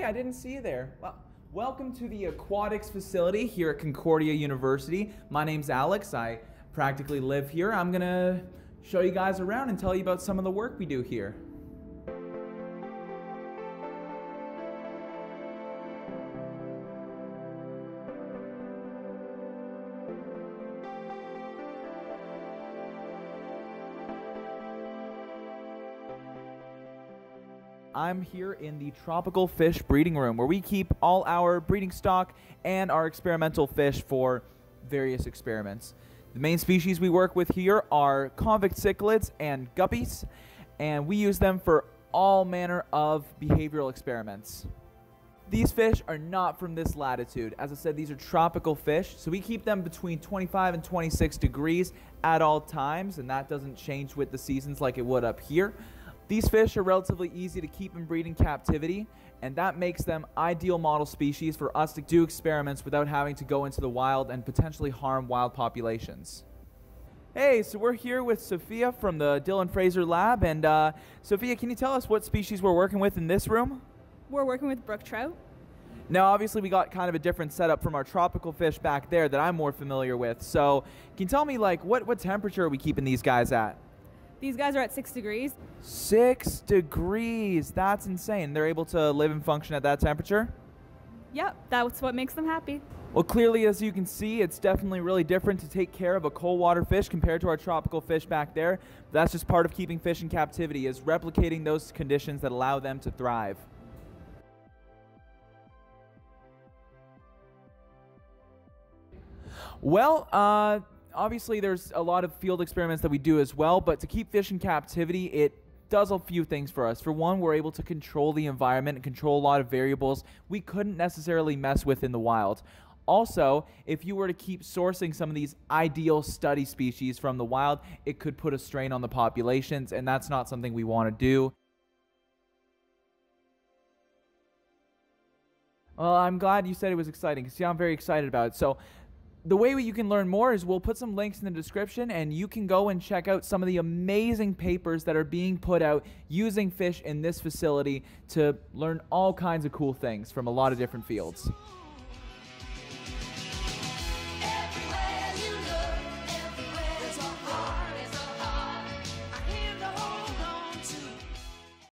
Hey, I didn't see you there. Well, welcome to the aquatics facility here at Concordia University. My name's Alex. I practically live here. I'm gonna show you guys around and tell you about some of the work we do here. I'm here in the tropical fish breeding room where we keep all our breeding stock and our experimental fish for various experiments. The main species we work with here are convict cichlids and guppies, and we use them for all manner of behavioral experiments. These fish are not from this latitude. As I said, these are tropical fish, so we keep them between 25 and 26 degrees at all times, and that doesn't change with the seasons like it would up here. These fish are relatively easy to keep and breed in captivity, and that makes them ideal model species for us to do experiments without having to go into the wild and potentially harm wild populations. Hey, so we're here with Sophia from the Dylan Fraser Lab, and Sophia, can you tell us what species we're working with in this room? We're working with brook trout. Now, obviously, we got kind of a different setup from our tropical fish back there that I'm more familiar with, so can you tell me, like, what temperature are we keeping these guys at? These guys are at 6 degrees. 6 degrees, that's insane. They're able to live and function at that temperature? Yep, that's what makes them happy. Well, clearly, as you can see, it's definitely really different to take care of a cold water fish compared to our tropical fish back there. That's just part of keeping fish in captivity, is replicating those conditions that allow them to thrive. Well, obviously there's a lot of field experiments that we do as well, but to keep fish in captivity, it does a few things for us. For one, we're able to control the environment and control a lot of variables we couldn't necessarily mess with in the wild. Also, if you were to keep sourcing some of these ideal study species from the wild, it could put a strain on the populations, and that's not something we want to do. Well, I'm glad you said it was exciting, because I'm very excited about it. So the way you can learn more is we'll put some links in the description, and you can go and check out some of the amazing papers that are being put out using fish in this facility to learn all kinds of cool things from a lot of different fields.